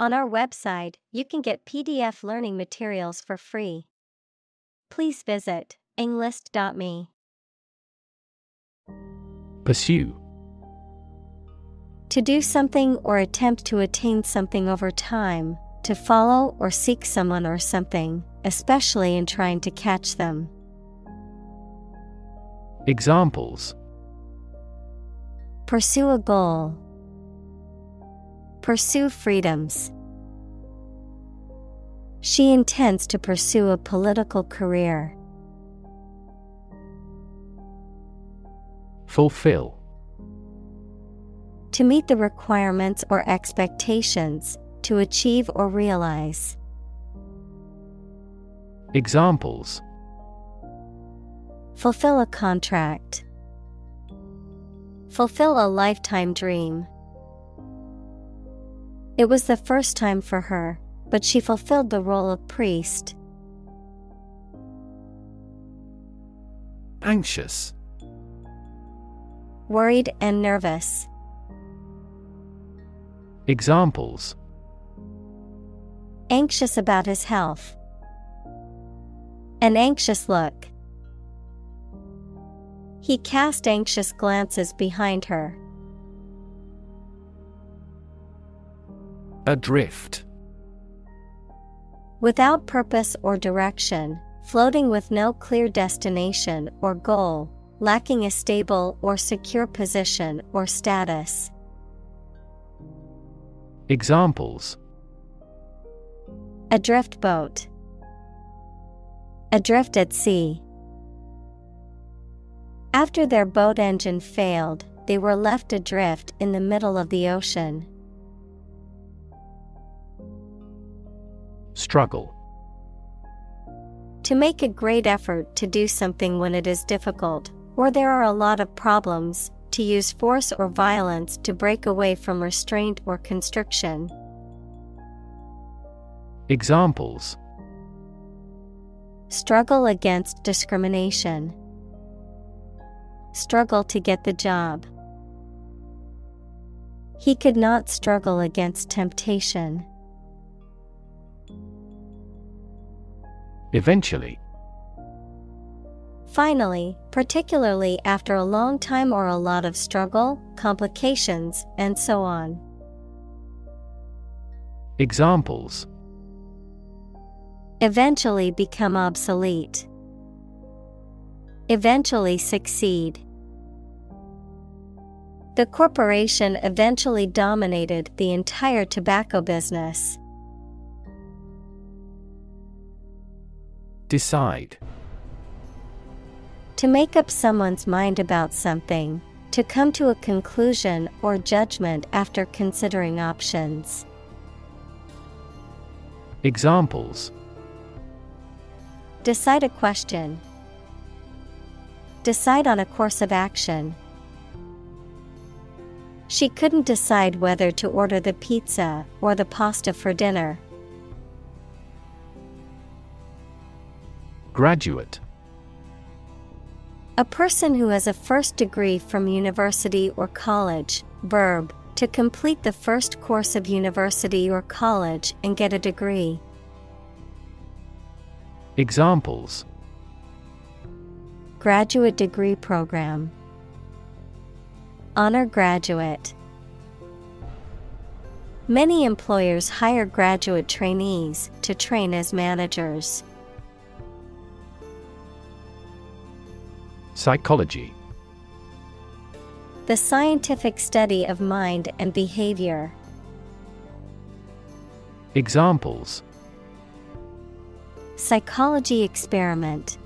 On our website, you can get PDF learning materials for free. Please visit englist.me. Pursue. To do something or attempt to attain something over time, to follow or seek someone or something, especially in trying to catch them. Examples: Pursue a goal. Pursue freedoms. She intends to pursue a political career. Fulfill. To meet the requirements or expectations, to achieve or realize. Examples: Fulfill a contract. Fulfill a lifetime dream. It was the first time for her, but she fulfilled the role of priest. Anxious. Worried and nervous. Examples: Anxious about his health. An anxious look. He cast anxious glances behind her. Adrift. Without purpose or direction, floating with no clear destination or goal, lacking a stable or secure position or status. Examples: Adrift boat. Adrift at sea. After their boat engine failed, they were left adrift in the middle of the ocean. Struggle. To make a great effort to do something when it is difficult, or there are a lot of problems, to use force or violence to break away from restraint or constriction. Examples: Struggle against discrimination. Struggle to get the job. He could not struggle against temptation. Eventually. Finally, particularly after a long time or a lot of struggle, complications, and so on. Examples: Eventually become obsolete. Eventually succeed. The corporation eventually dominated the entire tobacco business. Decide. To make up someone's mind about something, to come to a conclusion or judgment after considering options. Examples: Decide a question. Decide on a course of action. She couldn't decide whether to order the pizza or the pasta for dinner. Graduate. A person who has a first degree from university or college. Verb, to complete the first course of university or college and get a degree. Examples: Graduate degree program. Honor graduate. Many employers hire graduate trainees to train as managers. Psychology. The scientific study of mind and behavior. Examples: Psychology experiment.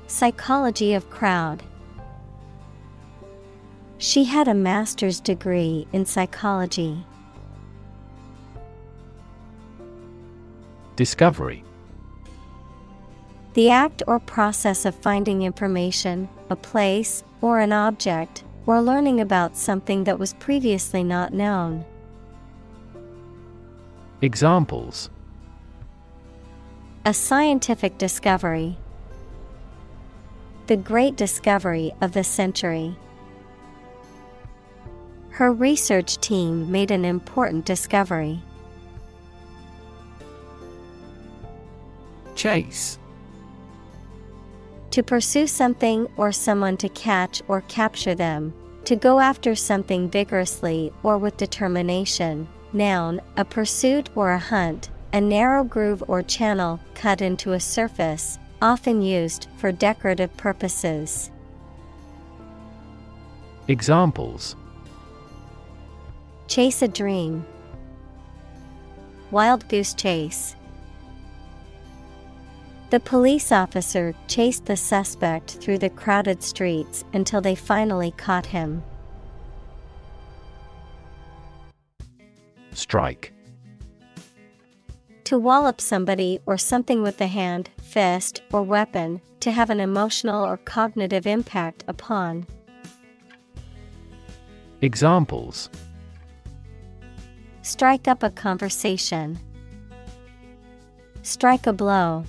Psychology of crowd. She had a master's degree in psychology. Discovery. The act or process of finding information, a place, or an object, or learning about something that was previously not known. Examples: A scientific discovery. The great discovery of the century. Her research team made an important discovery. Chase. To pursue something or someone, to catch or capture them. To go after something vigorously or with determination. Noun, a pursuit or a hunt, a narrow groove or channel cut into a surface, often used for decorative purposes. Examples: chase a dream, wild goose chase. The police officer chased the suspect through the crowded streets until they finally caught him. Strike. To wallop somebody or something with the hand, fist, or weapon, to have an emotional or cognitive impact upon. Examples: strike up a conversation, strike a blow.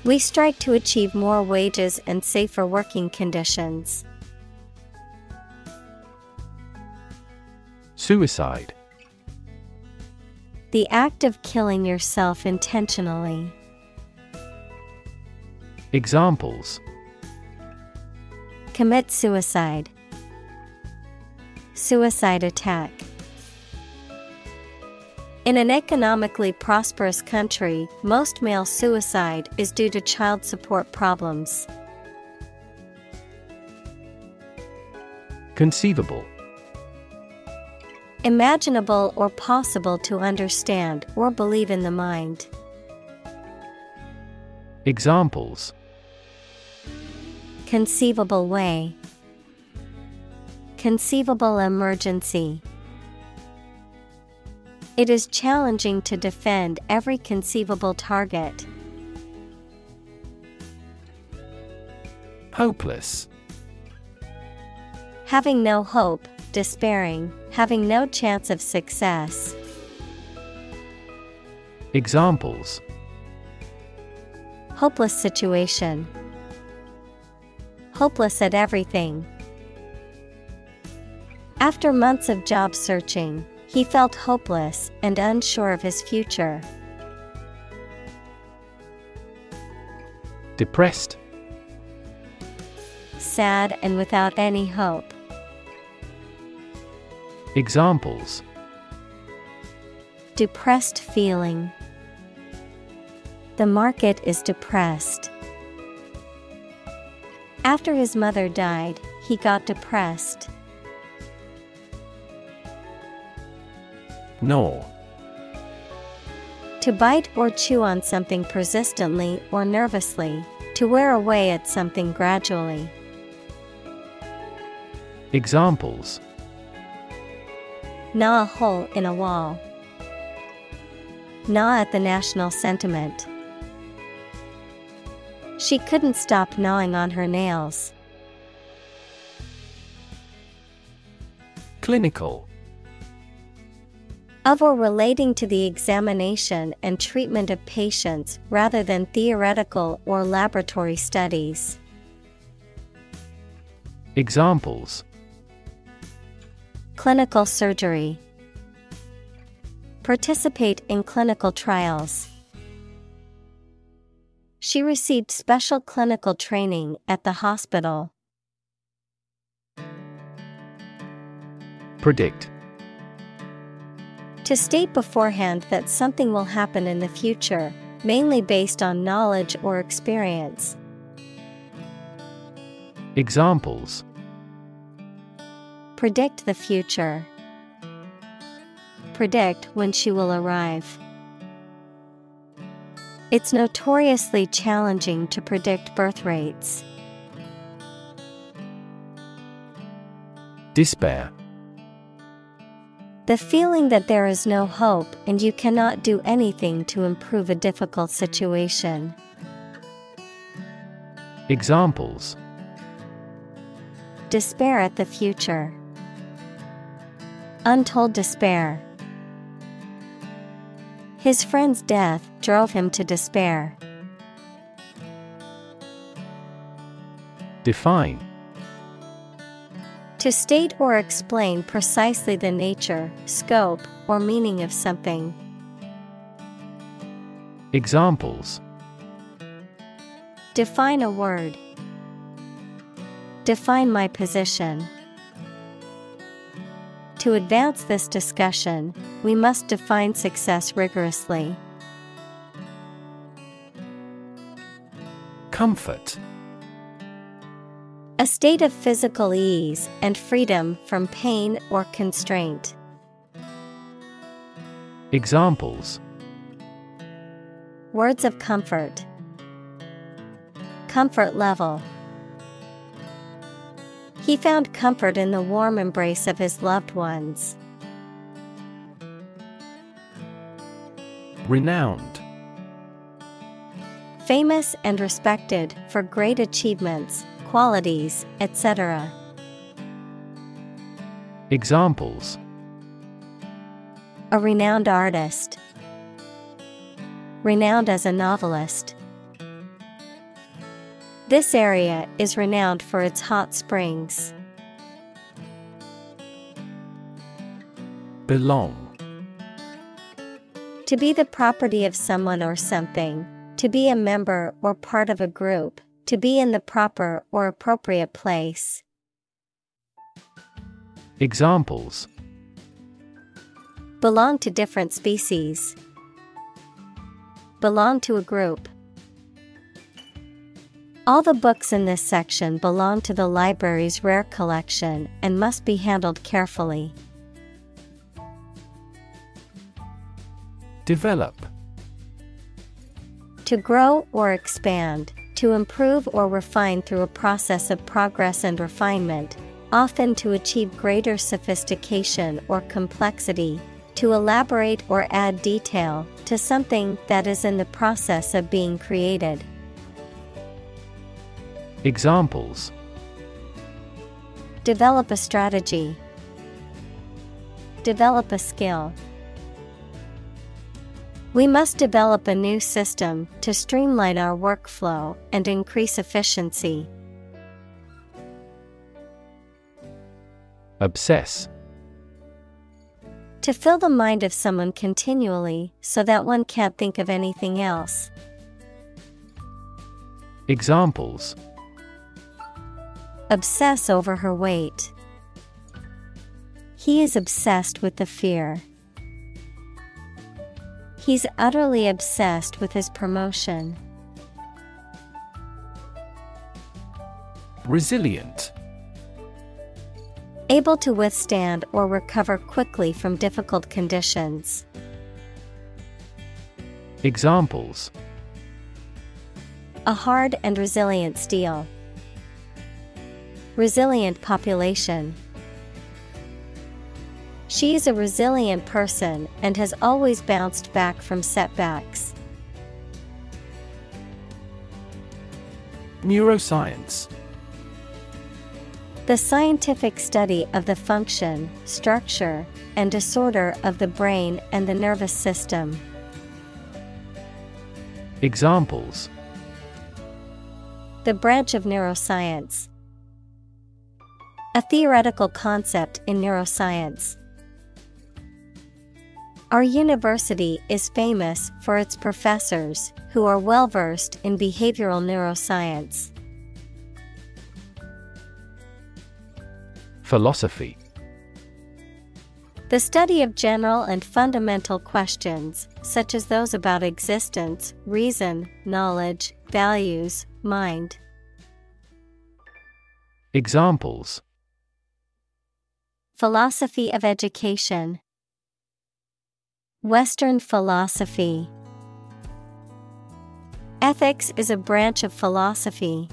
We strike to achieve more wages and safer working conditions. Suicide. The act of killing yourself intentionally. Examples: commit suicide, suicide attack. In an economically prosperous country, most male suicide is due to child support problems. Conceivable. Imaginable or possible to understand or believe in the mind. Examples: conceivable way, conceivable emergency. It is challenging to defend every conceivable target. Hopeless. Having no hope, despairing, having no chance of success. Examples: hopeless situation, hopeless at everything. After months of job searching, he felt hopeless and unsure of his future. Depressed. Sad and without any hope. Examples: depressed feeling. The market is depressed. After his mother died, he got depressed. Gnaw. To bite or chew on something persistently or nervously, to wear away at something gradually. Examples: gnaw a hole in a wall. Gnaw at the national sentiment. She couldn't stop gnawing on her nails. Clinical. Of or relating to the examination and treatment of patients rather than theoretical or laboratory studies. Examples: clinical surgery. Participate in clinical trials. She received special clinical training at the hospital. Predict. To state beforehand that something will happen in the future, mainly based on knowledge or experience. Examples: predict the future. Predict when she will arrive. It's notoriously challenging to predict birth rates. Despair. The feeling that there is no hope and you cannot do anything to improve a difficult situation. Examples: despair at the future. Untold despair. His friend's death drove him to despair. Define. To state or explain precisely the nature, scope, or meaning of something. Examples: Define a word. Define my position. To advance this discussion, we must define success rigorously. Comfort. A state of physical ease and freedom from pain or constraint. Examples: Words of comfort. Comfort level. He found comfort in the warm embrace of his loved ones. Renowned. Famous and respected for great achievements, qualities, etc. Examples: A renowned artist. Renowned as a novelist. This area is renowned for its hot springs. Belong. To be the property of someone or something, to be a member or part of a group, to be in the proper or appropriate place. Examples: Belong to different species. Belong to a group. All the books in this section belong to the library's rare collection and must be handled carefully. Develop. To grow or expand, to improve or refine through a process of progress and refinement, often to achieve greater sophistication or complexity, to elaborate or add detail to something that is in the process of being created. Examples: Develop a strategy. Develop a skill. We must develop a new system to streamline our workflow and increase efficiency. Obsess. To fill the mind of someone continually so that one can't think of anything else. Examples: Obsess over her weight. He is obsessed with the fear. He's utterly obsessed with his promotion. Resilient. Able to withstand or recover quickly from difficult conditions. Examples: A hard and resilient steel. Resilient population. She is a resilient person and has always bounced back from setbacks. Neuroscience. The scientific study of the function, structure, and disorder of the brain and the nervous system. Examples: The branch of neuroscience. A theoretical concept in neuroscience. Our university is famous for its professors who are well versed in behavioral neuroscience. Philosophy. The study of general and fundamental questions, such as those about existence, reason, knowledge, values, mind. Examples: Philosophy of education. Western philosophy. Ethics is a branch of philosophy.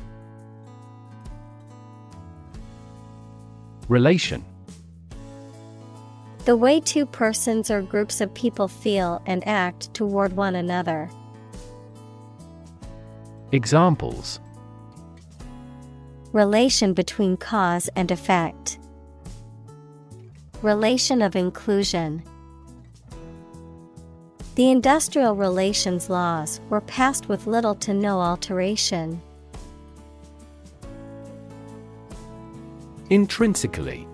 Relation. The way two persons or groups of people feel and act toward one another. Examples: Relation between cause and effect. Relation of inclusion. The industrial relations laws were passed with little to no alteration. Intrinsically.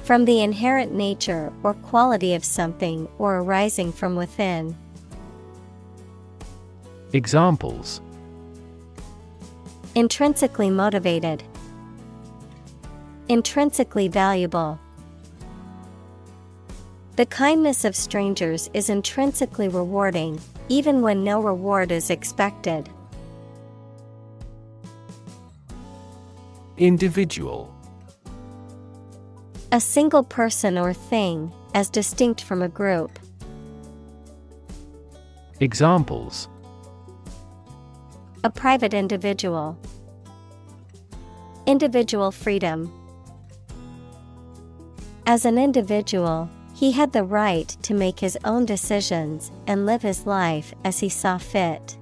From the inherent nature or quality of something or arising from within. Examples: Intrinsically motivated. Intrinsically valuable. The kindness of strangers is intrinsically rewarding, even when no reward is expected. Individual. A single person or thing, as distinct from a group. Examples: A private individual. Individual freedom. As an individual, he had the right to make his own decisions and live his life as he saw fit.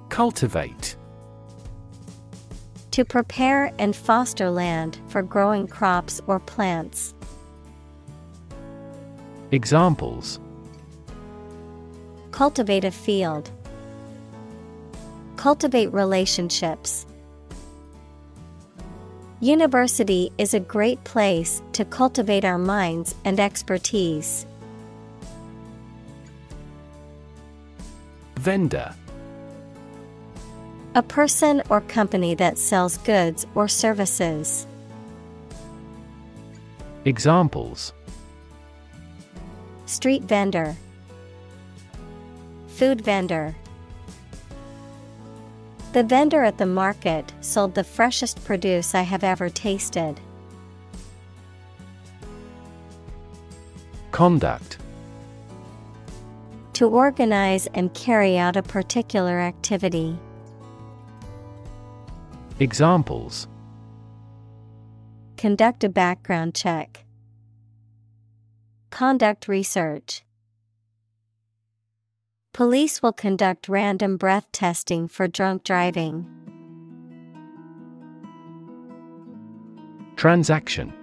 Cultivate. To prepare and foster land for growing crops or plants. Examples: Cultivate a field. Cultivate relationships. University is a great place to cultivate our minds and expertise. Vendor. A person or company that sells goods or services. Examples: Street vendor. Food vendor. The vendor at the market sold the freshest produce I have ever tasted. Conduct. To organize and carry out a particular activity. Examples: Conduct a background check. Conduct research. Police will conduct random breath testing for drunk driving. Transaction.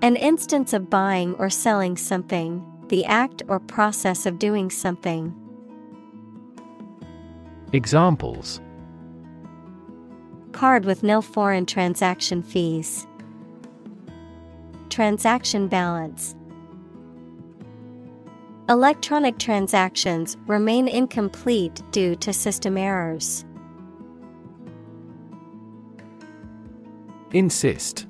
An instance of buying or selling something, the act or process of doing something. Examples: Card with no foreign transaction fees. Transaction balance. Electronic transactions remain incomplete due to system errors. Insist.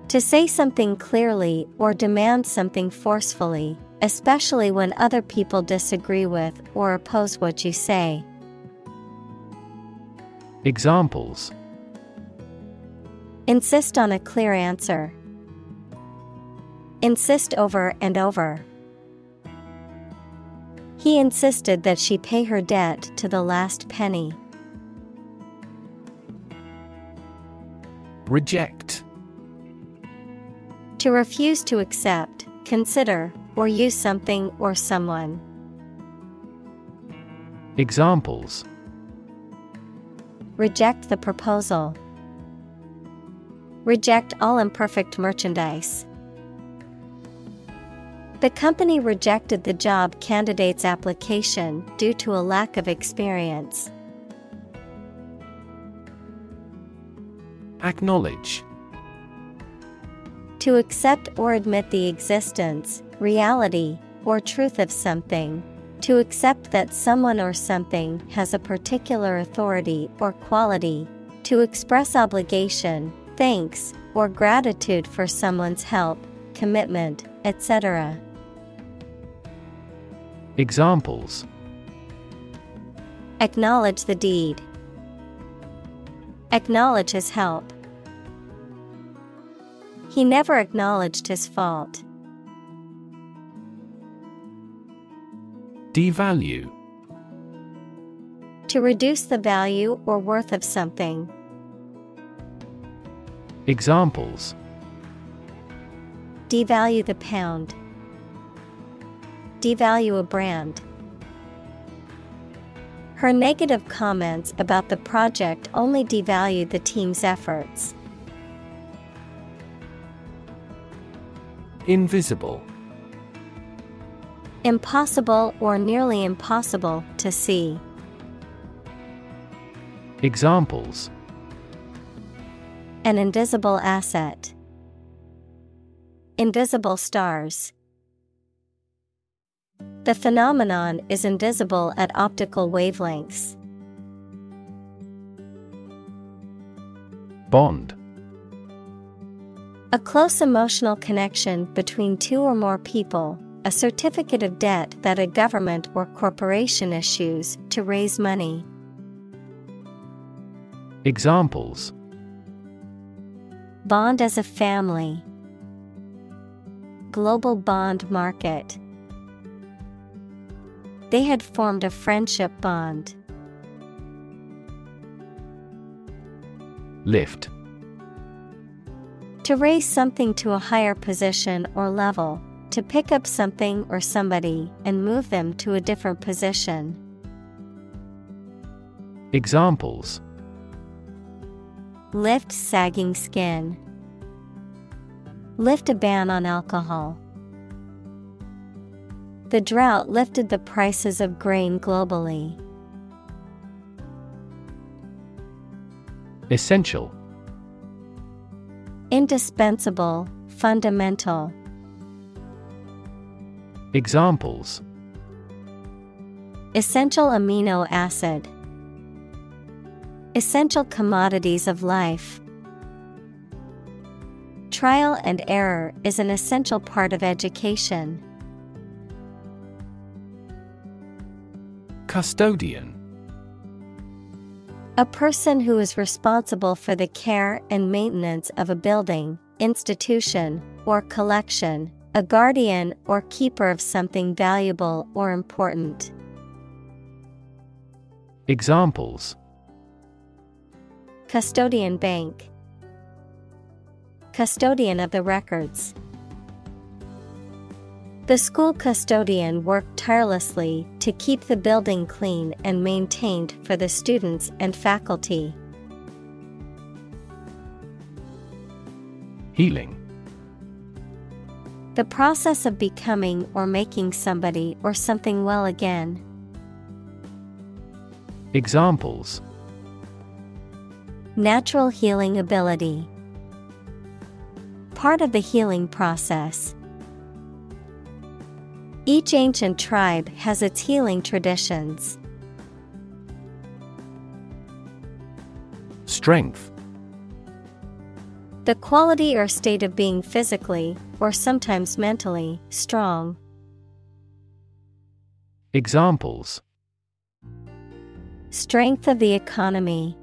To say something clearly or demand something forcefully, especially when other people disagree with or oppose what you say. Examples: Insist on a clear answer. Insist over and over. He insisted that she pay her debt to the last penny. Reject. To refuse to accept, consider, or use something or someone. Examples: Reject the proposal. Reject all imperfect merchandise. The company rejected the job candidate's application due to a lack of experience. Acknowledge. To accept or admit the existence, reality, or truth of something. To accept that someone or something has a particular authority or quality. To express obligation, thanks, or gratitude for someone's help, commitment, etc. Examples: Acknowledge the deed. Acknowledge his help. He never acknowledged his fault. Devalue. To reduce the value or worth of something. Examples: Devalue the pound. Devalue a brand. Her negative comments about the project only devalued the team's efforts. Invisible. Impossible or nearly impossible to see. Examples: an invisible asset, invisible stars. The phenomenon is invisible at optical wavelengths. Bond. A close emotional connection between two or more people, a certificate of debt that a government or corporation issues to raise money. Examples: bond as a family, global bond market. They had formed a friendship bond. Lift. To raise something to a higher position or level, to pick up something or somebody and move them to a different position. Examples: lift sagging skin, lift a ban on alcohol. The drought lifted the prices of grain globally. Essential. Indispensable, fundamental. Examples: essential amino acid, essential commodities of life. Trial and error is an essential part of education. Custodian. A person who is responsible for the care and maintenance of a building, institution, or collection, a guardian or keeper of something valuable or important. Examples: custodian bank, custodian of the records. The school custodian worked tirelessly to keep the building clean and maintained for the students and faculty. Healing. The process of becoming or making somebody or something well again. Examples: natural healing ability, part of the healing process. Each ancient tribe has its healing traditions. Strength. The quality or state of being physically, or sometimes mentally, strong. Examples: strength of the economy,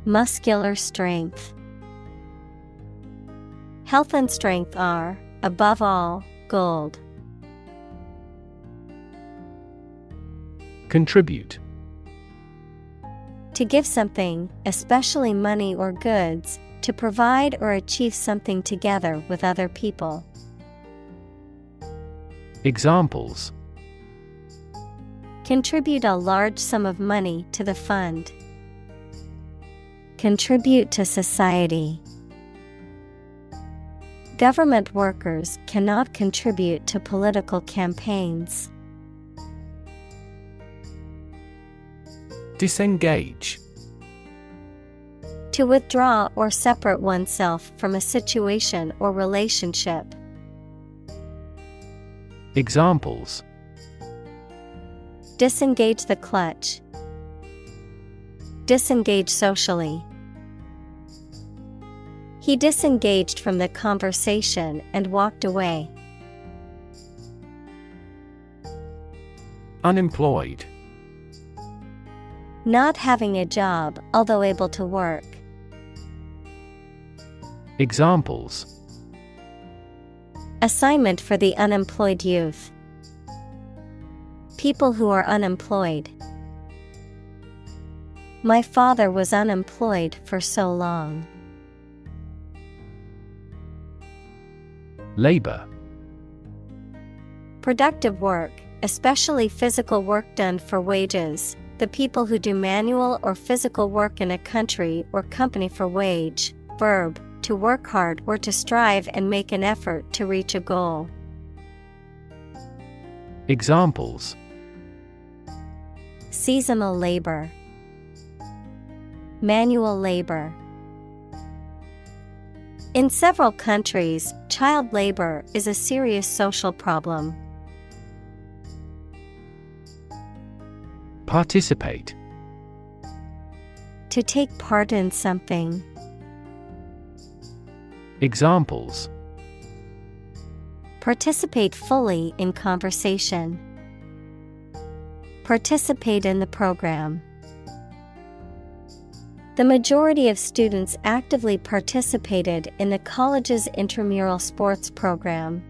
muscular strength. Health and strength are, above all, gold. Contribute. To give something, especially money or goods, to provide or achieve something together with other people. Examples: contribute a large sum of money to the fund. Contribute to society. Government workers cannot contribute to political campaigns. Disengage. To withdraw or separate oneself from a situation or relationship. Examples: disengage the clutch. Disengage socially. He disengaged from the conversation and walked away. Unemployed. Not having a job, although able to work. Examples: assignment for the unemployed youth. People who are unemployed. My father was unemployed for so long. Labor. Productive work, especially physical work done for wages. The people who do manual or physical work in a country or company for wage. Verb, to work hard or to strive and make an effort to reach a goal. Examples: seasonal labor. manual labor. In several countries, child labor is a serious social problem. Participate. To take part in something. Examples: Participate fully in conversation. Participate in the program. The majority of students actively participated in the college's intramural sports program.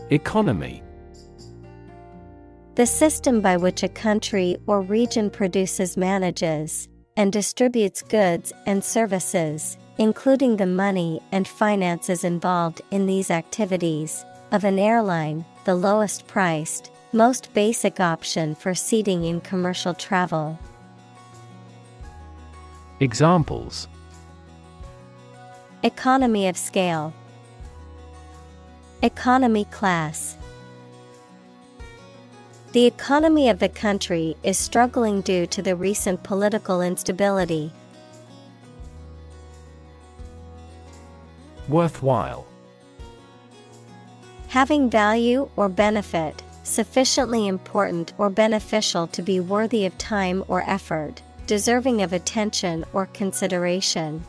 Economy. The system by which a country or region produces, manages, and distributes goods and services, including the money and finances involved in these activities, of an airline, the lowest priced, most basic option for seating in commercial travel. Examples: Economy of scale. Economy class. The economy of the country is struggling due to the recent political instability. Worthwhile. Having value or benefit, sufficiently important or beneficial to be worthy of time or effort, deserving of attention or consideration.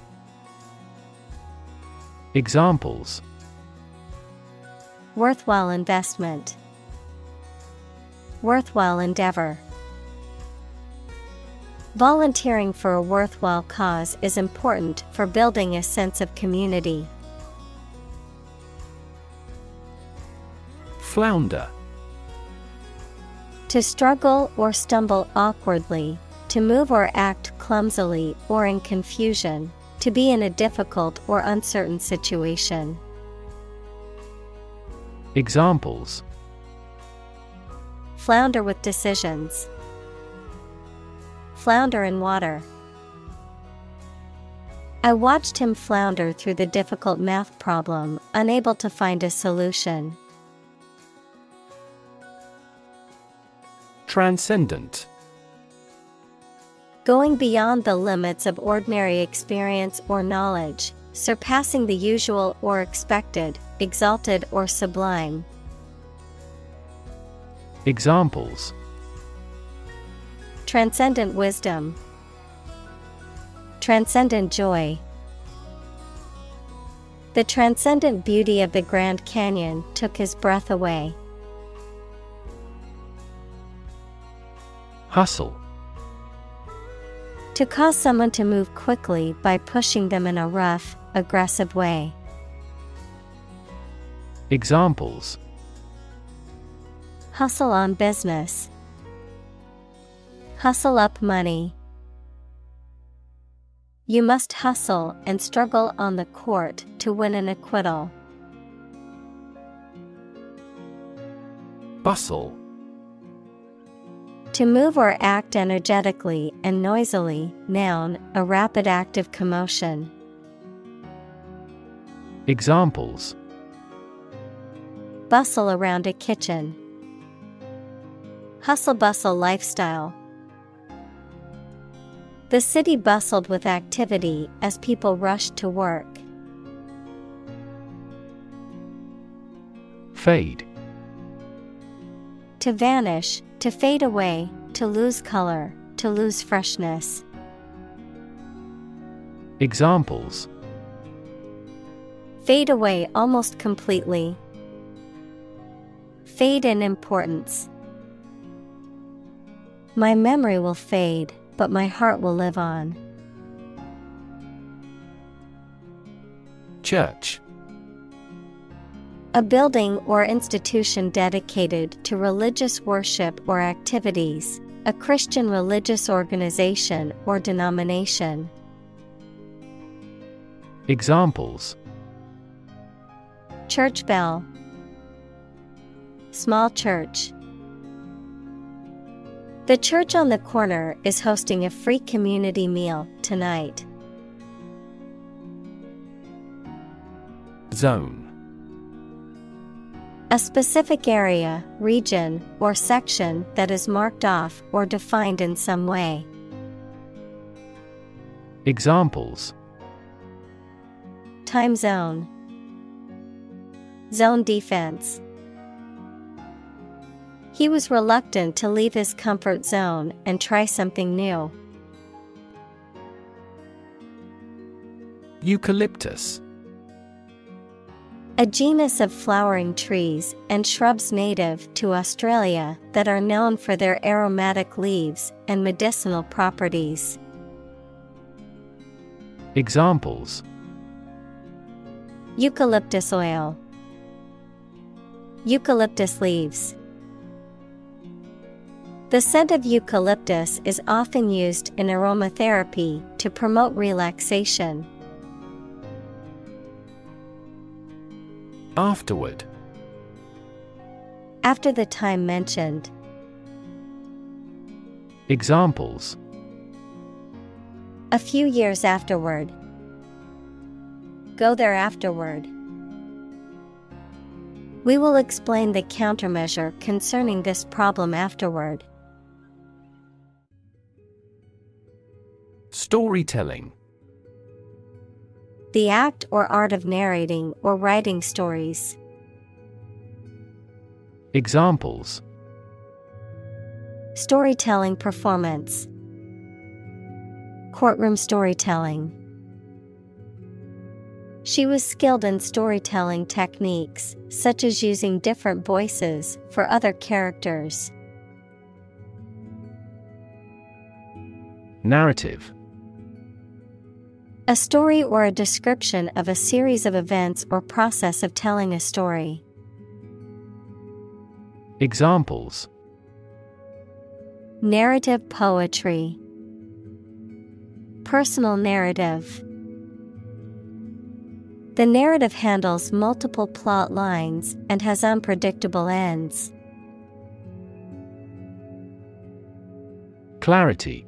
Examples: Worthwhile investment. Worthwhile endeavor. Volunteering for a worthwhile cause is important for building a sense of community. Flounder. To struggle or stumble awkwardly, to move or act clumsily or in confusion, to be in a difficult or uncertain situation. Examples: Flounder with decisions. Flounder in water. I watched him flounder through the difficult math problem, unable to find a solution. Transcendent. Going beyond the limits of ordinary experience or knowledge, surpassing the usual or expected, exalted or sublime. Examples: Transcendent wisdom. Transcendent joy. The transcendent beauty of the Grand Canyon took his breath away. Hustle. To cause someone to move quickly by pushing them in a rough, aggressive way. Examples: Hustle on business. Hustle up money. You must hustle and struggle on the court to win an acquittal. Bustle. To move or act energetically and noisily, noun, a rapid active commotion. Examples: Bustle around a kitchen. Hustle-bustle lifestyle. The city bustled with activity as people rushed to work. Fade. To vanish, to fade away, to lose color, to lose freshness. Examples: Fade away almost completely. Fade in importance. My memory will fade, but my heart will live on. Church. A building or institution dedicated to religious worship or activities, a Christian religious organization or denomination. Examples: Church bell. Small church. The church on the corner is hosting a free community meal tonight. Zone. A specific area, region, or section that is marked off or defined in some way. Examples: Time zone. Zone defense. He was reluctant to leave his comfort zone and try something new. Eucalyptus. A genus of flowering trees and shrubs native to Australia that are known for their aromatic leaves and medicinal properties. Examples: Eucalyptus oil. Eucalyptus leaves. The scent of eucalyptus is often used in aromatherapy to promote relaxation. Afterward. After the time mentioned. Examples: A few years afterward. Go there afterward. We will explain the countermeasure concerning this problem afterward. Storytelling. The act or art of narrating or writing stories. Examples: Storytelling performance. Courtroom storytelling. She was skilled in storytelling techniques, such as using different voices for other characters. Narrative. A story or a description of a series of events or process of telling a story. Examples: Narrative poetry. Personal narrative. The narrative handles multiple plot lines and has unpredictable ends. Clarity.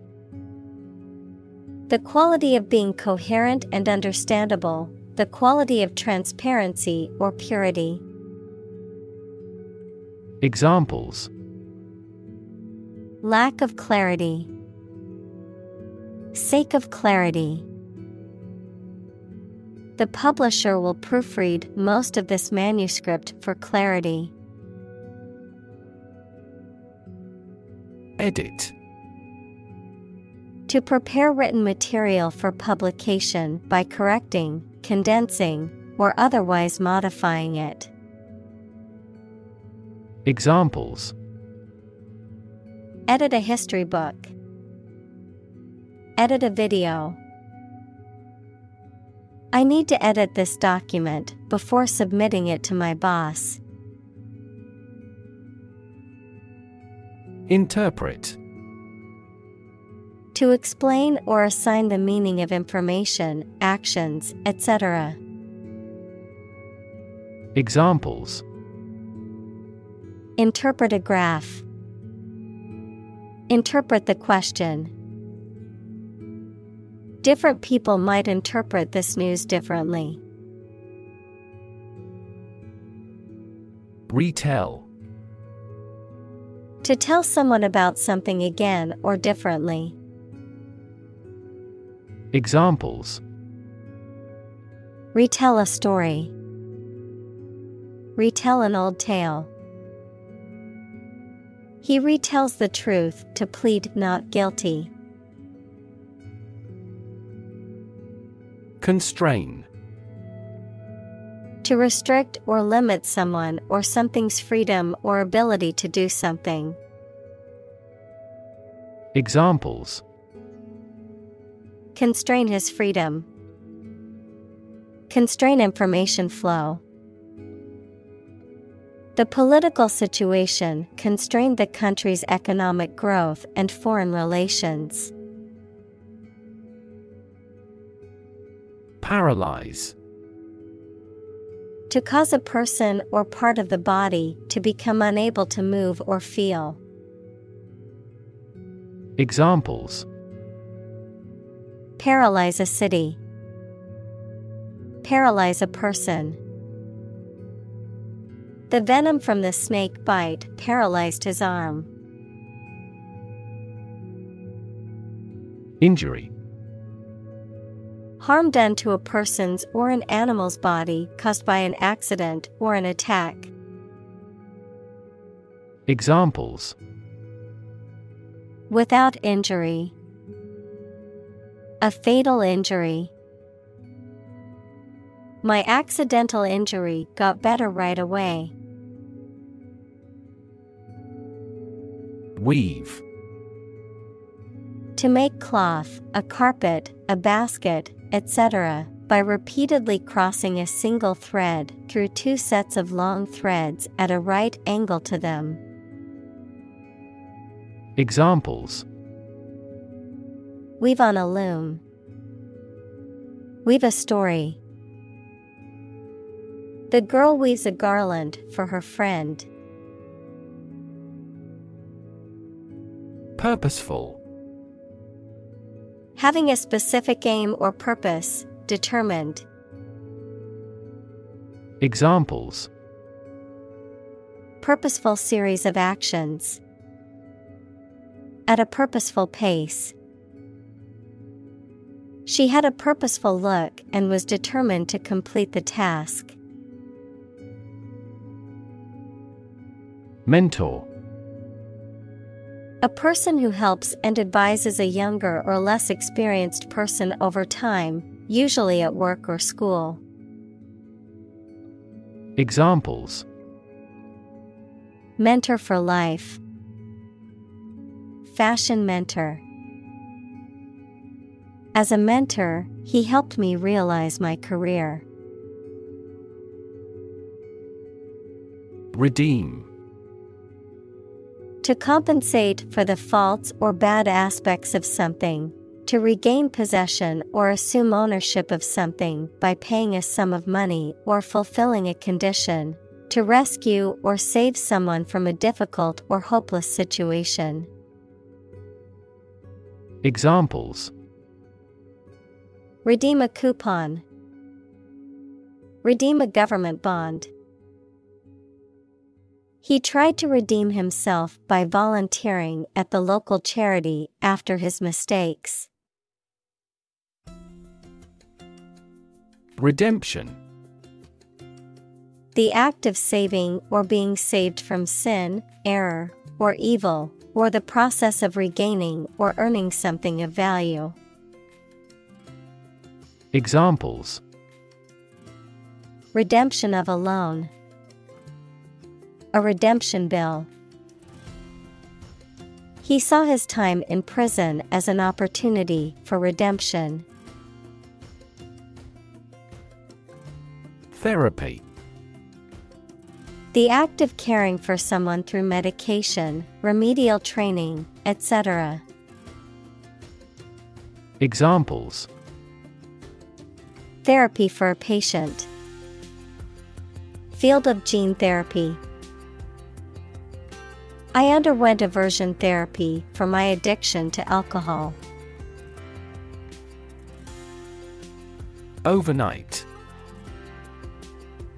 The quality of being coherent and understandable, the quality of transparency or purity. Examples: Lack of clarity. Sake of clarity. The publisher will proofread most of this manuscript for clarity. Edit. To prepare written material for publication by correcting, condensing, or otherwise modifying it. Examples: Edit a history book. Edit a video. I need to edit this document before submitting it to my boss. Interpret. To explain or assign the meaning of information, actions, etc. Examples: Interpret a graph. Interpret the question. Different people might interpret this news differently. Retell. To tell someone about something again or differently. Examples: Retell a story. Retell an old tale. He retells the truth to plead not guilty. Constrain. To restrict or limit someone or something's freedom or ability to do something. Examples: Constrain his freedom. Constrain information flow. The political situation constrained the country's economic growth and foreign relations. Paralyze. To cause a person or part of the body to become unable to move or feel. Examples: Paralyze a city. Paralyze a person. The venom from the snake bite paralyzed his arm. Injury. Harm done to a person's or an animal's body caused by an accident or an attack. Examples: without injury, a fatal injury. My accidental injury got better right away. Weave. To make cloth, a carpet, a basket, etc., by repeatedly crossing a single thread through two sets of long threads at a right angle to them. Examples: weave on a loom, weave a story. The girl weaves a garland for her friend. Purposeful. Having a specific aim or purpose, determined. Examples: purposeful series of actions. At a purposeful pace. She had a purposeful look and was determined to complete the task. Mentor. A person who helps and advises a younger or less experienced person over time, usually at work or school. Examples: mentor for life. Fashion mentor. As a mentor, he helped me realize my career. Redeem. To compensate for the faults or bad aspects of something, to regain possession or assume ownership of something by paying a sum of money or fulfilling a condition, to rescue or save someone from a difficult or hopeless situation. Examples: redeem a coupon. Redeem a government bond. He tried to redeem himself by volunteering at the local charity after his mistakes. Redemption. The act of saving or being saved from sin, error, or evil, or the process of regaining or earning something of value. Examples: redemption of a loan. A redemption bill. He saw his time in prison as an opportunity for redemption. Therapy. The act of caring for someone through medication, remedial training, etc. Examples: therapy for a patient. Field of gene therapy. I underwent aversion therapy for my addiction to alcohol. Overnight.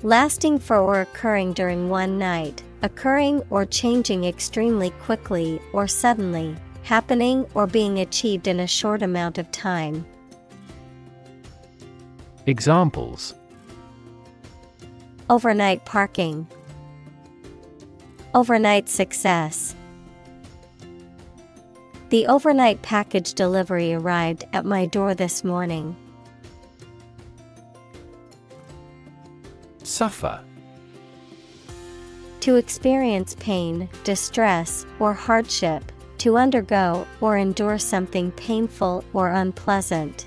Lasting for or occurring during one night, occurring or changing extremely quickly or suddenly, happening or being achieved in a short amount of time. Examples: overnight parking. Overnight success. The overnight package delivery arrived at my door this morning. Suffer. To experience pain, distress, or hardship, to undergo or endure something painful or unpleasant.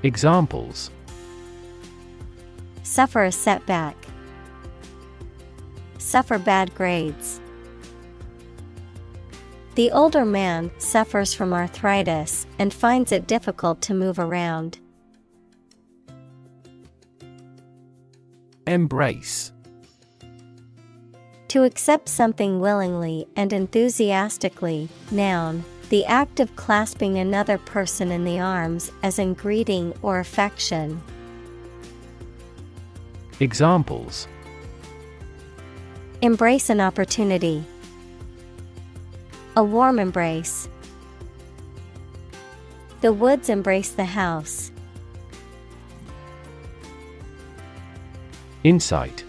Examples: suffer a setback. Suffer bad grades. The older man suffers from arthritis and finds it difficult to move around. Embrace. To accept something willingly and enthusiastically, noun, the act of clasping another person in the arms as in greeting or affection. Examples: Embrace an opportunity. A warm embrace. The woods embrace the house. Insight.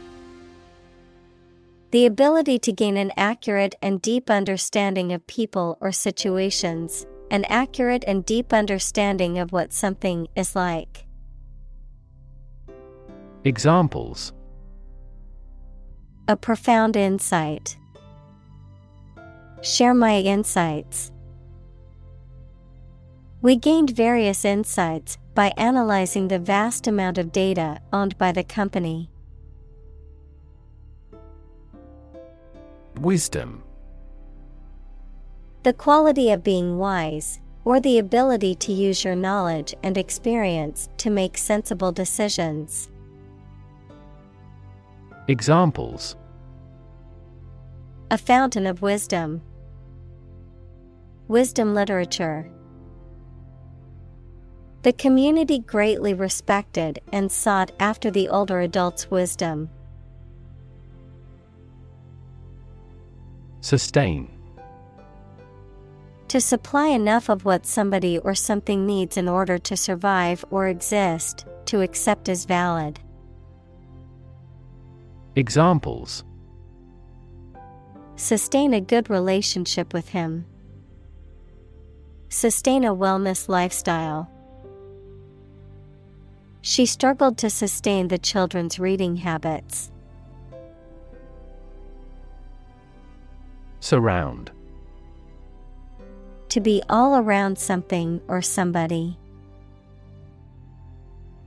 The ability to gain an accurate and deep understanding of people or situations, an accurate and deep understanding of what something is like. Examples. A profound insight. Share my insights. We gained various insights by analyzing the vast amount of data owned by the company. Wisdom. The quality of being wise, or the ability to use your knowledge and experience to make sensible decisions. Examples. A fountain of wisdom. Wisdom literature. The community greatly respected and sought after the older adult's wisdom. Sustain. To supply enough of what somebody or something needs in order to survive or exist, to accept as valid. Examples. Sustain a good relationship with him. Sustain a wellness lifestyle. She struggled to sustain the children's reading habits. Surround. To be all around something or somebody.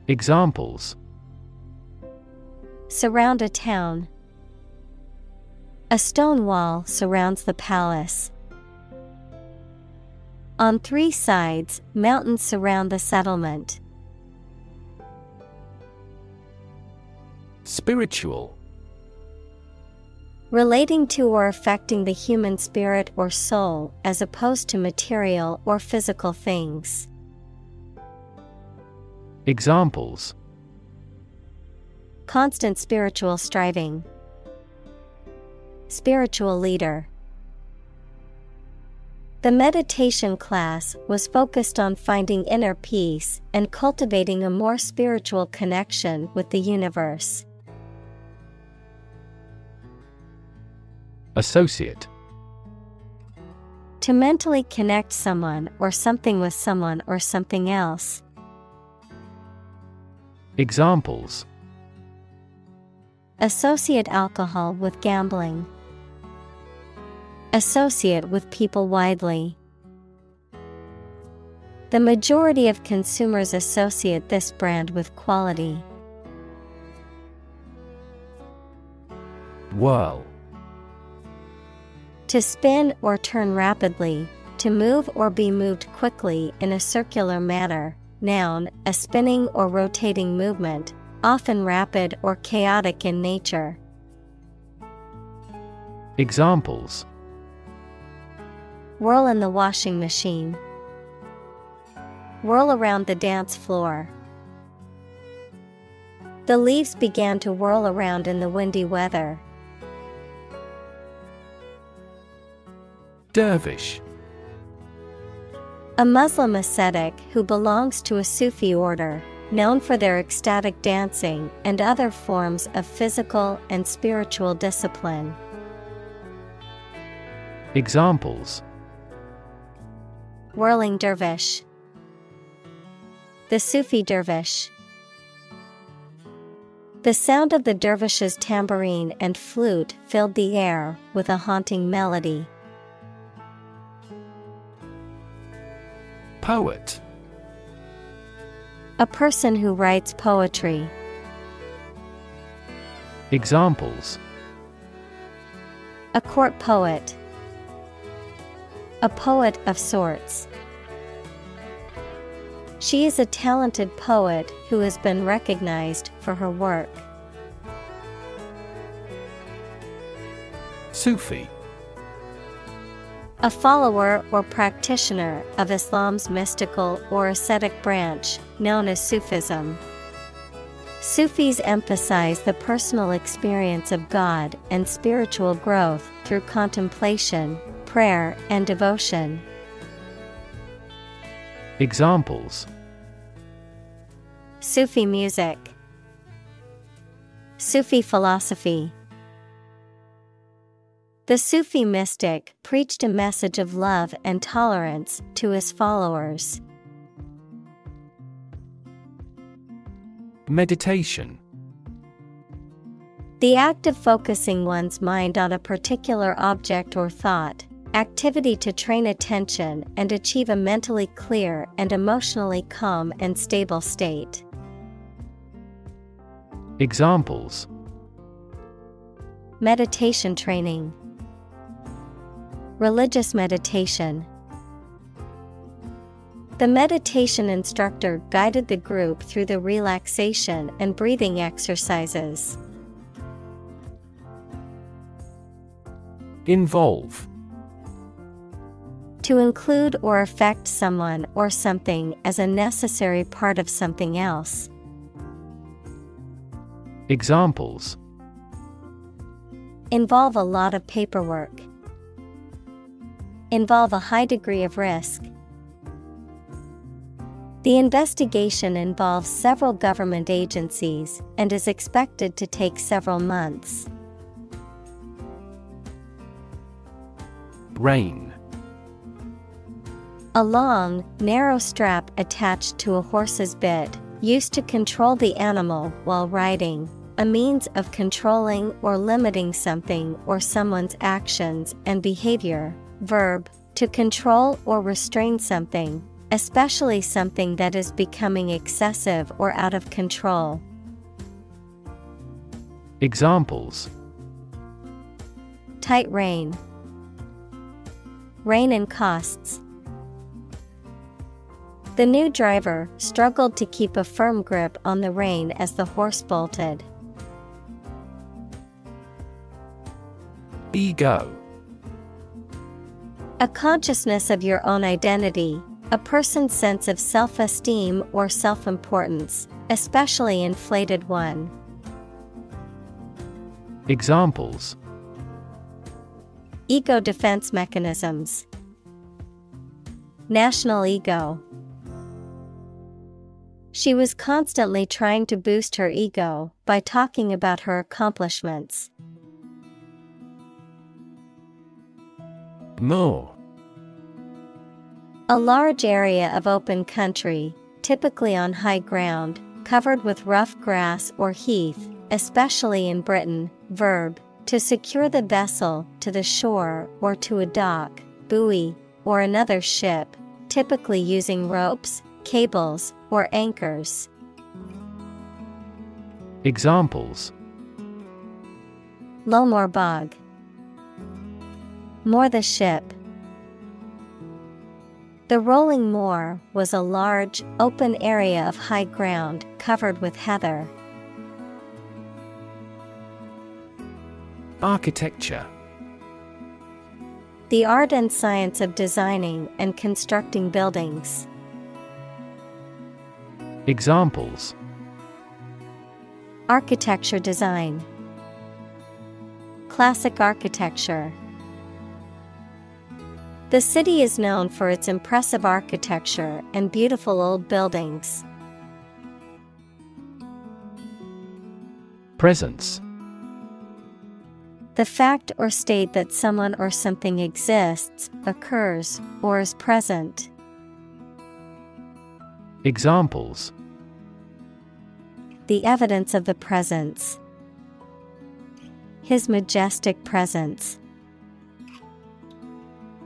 Examples. Surround a town. A stone wall surrounds the palace. On 3 sides, mountains surround the settlement. Spiritual. Relating to or affecting the human spirit or soul as opposed to material or physical things. Examples. Constant spiritual striving. Spiritual leader. The meditation class was focused on finding inner peace and cultivating a more spiritual connection with the universe. Associate. To mentally connect someone or something with someone or something else. Examples. Associate alcohol with gambling. Associate with people widely. The majority of consumers associate this brand with quality. Whirl. To spin or turn rapidly, to move or be moved quickly in a circular manner. Noun, a spinning or rotating movement, often rapid or chaotic in nature. Examples. Whirl in the washing machine. Whirl around the dance floor. The leaves began to whirl around in the windy weather. Dervish. A Muslim ascetic who belongs to a Sufi order, known for their ecstatic dancing and other forms of physical and spiritual discipline. Examples. Whirling dervish. The Sufi dervish. The sound of the dervish's tambourine and flute filled the air with a haunting melody. Poet. A person who writes poetry. Examples. A court poet. A poet of sorts. She is a talented poet who has been recognized for her work. Sufi. A follower or practitioner of Islam's mystical or ascetic branch, known as Sufism. Sufis emphasize the personal experience of God and spiritual growth through contemplation, prayer, and devotion. Examples: Sufi music, Sufi philosophy. The Sufi mystic preached a message of love and tolerance to his followers. Meditation. The act of focusing one's mind on a particular object or thought, activity to train attention and achieve a mentally clear and emotionally calm and stable state. Examples: Meditation training, religious meditation. The meditation instructor guided the group through the relaxation and breathing exercises. Involve. To include or affect someone or something as a necessary part of something else. Examples: Involve a lot of paperwork. Involve a high degree of risk. The investigation involves several government agencies and is expected to take several months. Rein. A long, narrow strap attached to a horse's bit, used to control the animal while riding, a means of controlling or limiting something or someone's actions and behavior. Verb, to control or restrain something, especially something that is becoming excessive or out of control. Examples: Tight rein, rein in costs. The new driver struggled to keep a firm grip on the rein as the horse bolted. Ego. A consciousness of your own identity, a person's sense of self-esteem or self-importance, especially inflated one. Examples: Ego defense mechanisms. National ego. She was constantly trying to boost her ego by talking about her accomplishments. Moor. A large area of open country, typically on high ground, covered with rough grass or heath, especially in Britain. Verb, to secure the vessel to the shore or to a dock, buoy, or another ship, typically using ropes, cables, or anchors. Examples: Low moor bog. Moor the ship. The rolling moor was a large, open area of high ground covered with heather. Architecture. The art and science of designing and constructing buildings. Examples: Architecture design. Classic architecture. The city is known for its impressive architecture and beautiful old buildings. Presence. The fact or state that someone or something exists, occurs, or is present. Examples: The evidence of the presence. His majestic presence.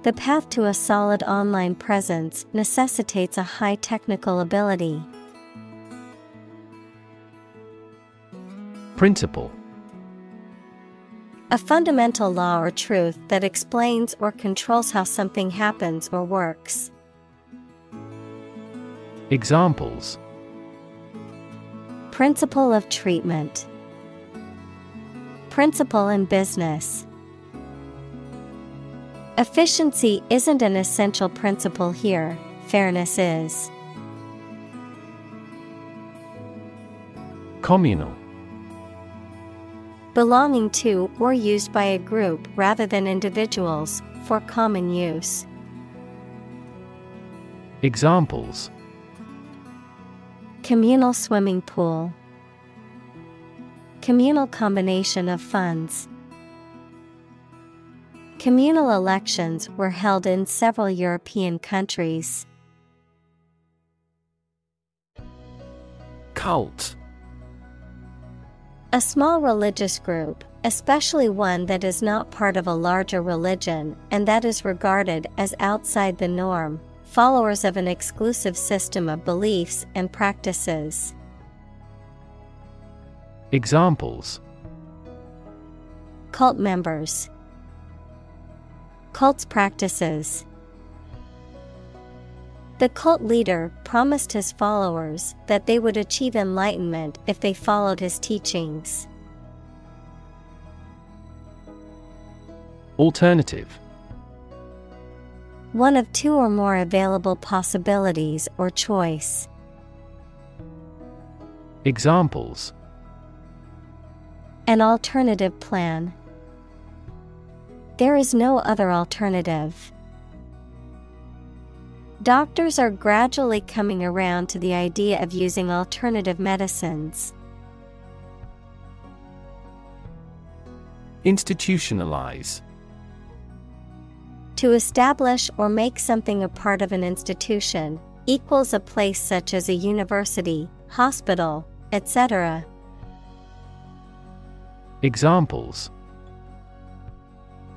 The path to a solid online presence necessitates a high technical ability. Principle. A fundamental law or truth that explains or controls how something happens or works. Examples: Principle of treatment. Principle in business. Efficiency isn't an essential principle here, fairness is. Communal. Belonging to or used by a group rather than individuals, for common use. Examples: communal swimming pool, communal combination of funds. Communal elections were held in several European countries. Cult. A small religious group, especially one that is not part of a larger religion and that is regarded as outside the norm, followers of an exclusive system of beliefs and practices. Examples: cult members, cult's practices. The cult leader promised his followers that they would achieve enlightenment if they followed his teachings. Alternative. One of two or more available possibilities or choice. Examples: an alternative plan. There is no other alternative. Doctors are gradually coming around to the idea of using alternative medicines. Institutionalize. To establish or make something a part of an institution, equals a place such as a university, hospital, etc. Examples: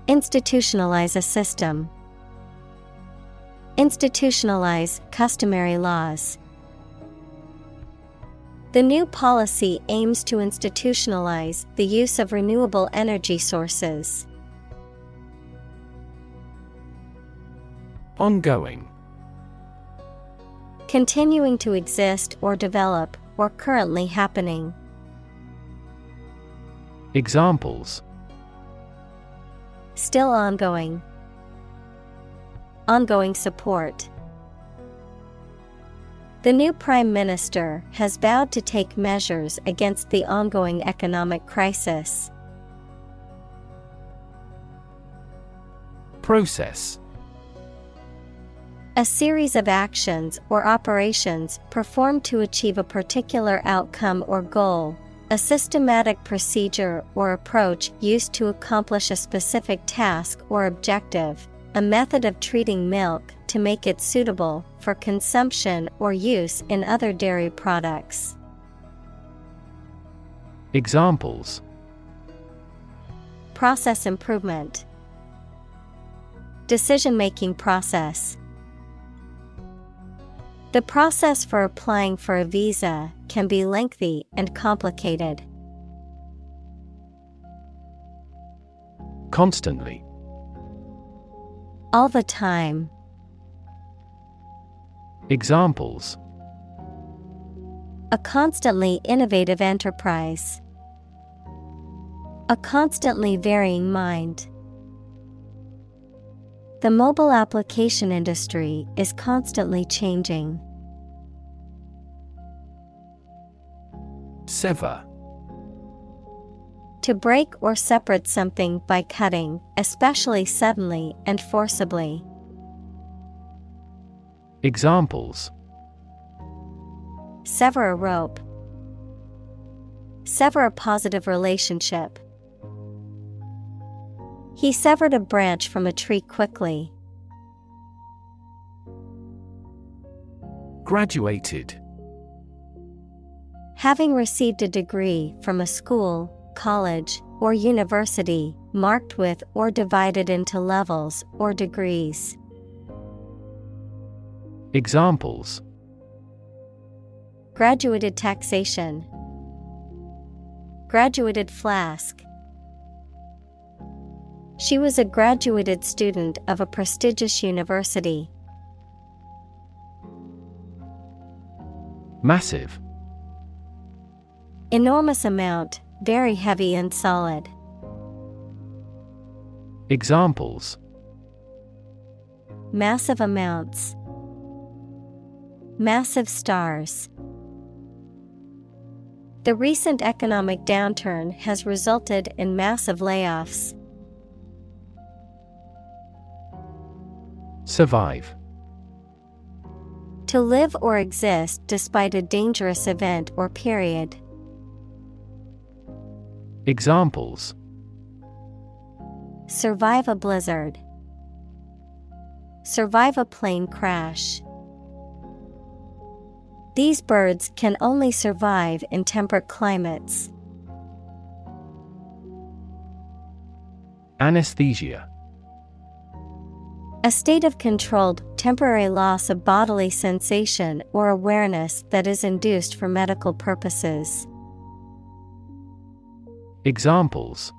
institutionalize a system. Institutionalize customary laws. The new policy aims to institutionalize the use of renewable energy sources. Ongoing. Continuing to exist or develop, or currently happening. Examples: still ongoing. Ongoing support. The new Prime Minister has vowed to take measures against the ongoing economic crisis. Process. A series of actions or operations performed to achieve a particular outcome or goal, a systematic procedure or approach used to accomplish a specific task or objective, a method of treating milk to make it suitable for consumption or use in other dairy products. Examples: process improvement. Decision-making process. The process for applying for a visa can be lengthy and complicated. Constantly. All the time. Examples: a constantly innovative enterprise. A constantly varying mind. The mobile application industry is constantly changing. Sever. To break or separate something by cutting, especially suddenly and forcibly. Examples: sever a rope. Sever a positive relationship. He severed a branch from a tree quickly. Graduated. Having received a degree from a school, college, or university, marked with or divided into levels or degrees. Examples: graduated taxation. Graduated flask. She was a graduated student of a prestigious university. Massive. Enormous amount, very heavy and solid. Examples: massive amounts. Massive stars. The recent economic downturn has resulted in massive layoffs. Survive. To live or exist despite a dangerous event or period. Examples: survive a blizzard, survive a plane crash. These birds can only survive in temperate climates. Anesthesia. A state of controlled, temporary loss of bodily sensation or awareness that is induced for medical purposes. Examples: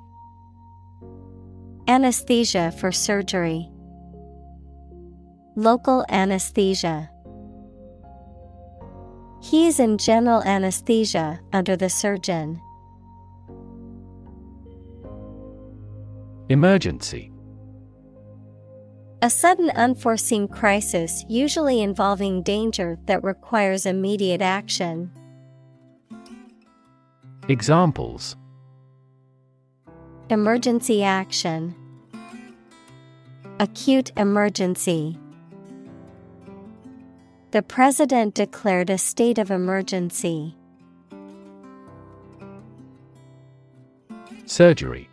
anesthesia for surgery, local anesthesia. He is in general anesthesia under the surgeon. Emergency. A sudden unforeseen crisis usually involving danger that requires immediate action. Examples: emergency action, acute emergency. The president declared a state of emergency. Surgery.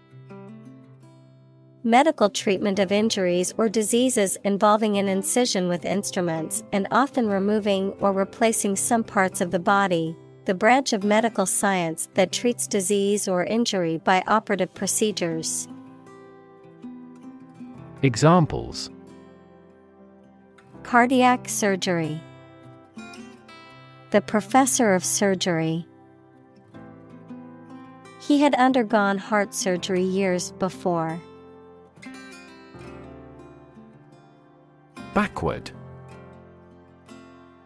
Medical treatment of injuries or diseases involving an incision with instruments and often removing or replacing some parts of the body, the branch of medical science that treats disease or injury by operative procedures. Examples: cardiac surgery, the professor of surgery. He had undergone heart surgery years before. Backward.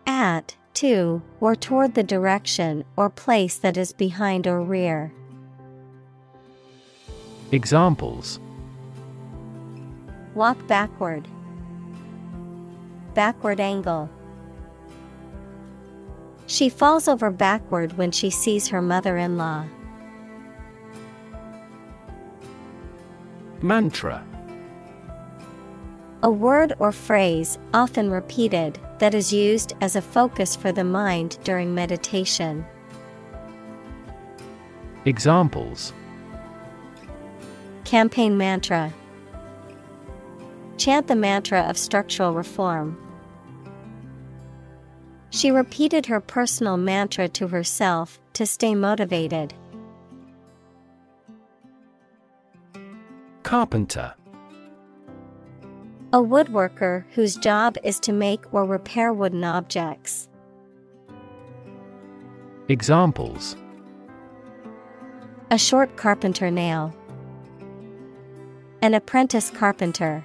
At, to, or toward the direction or place that is behind or rear. Examples: walk backward, backward angle. She falls over backward when she sees her mother-in-law. Mantra. A word or phrase, often repeated, that is used as a focus for the mind during meditation. Examples: campaign mantra, chant the mantra of structural reform. She repeated her personal mantra to herself to stay motivated. Carpenter. A woodworker whose job is to make or repair wooden objects. Examples: a short carpenter nail, an apprentice carpenter.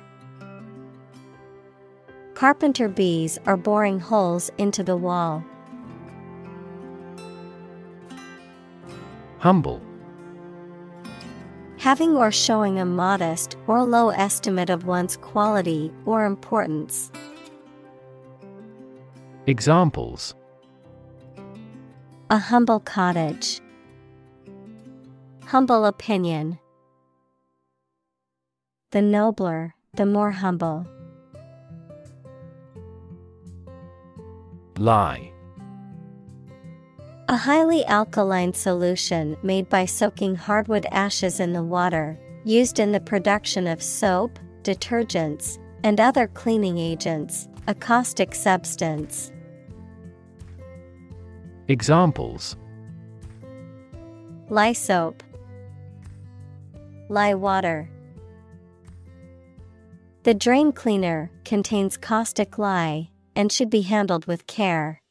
Carpenter bees are boring holes into the wall. Humble. Having or showing a modest or low estimate of one's quality or importance. Examples: a humble cottage, humble opinion. The nobler, the more humble. Lie. A highly alkaline solution made by soaking hardwood ashes in the water, used in the production of soap, detergents, and other cleaning agents, a caustic substance. Examples: lye soap, lye water. The drain cleaner contains caustic lye and should be handled with care.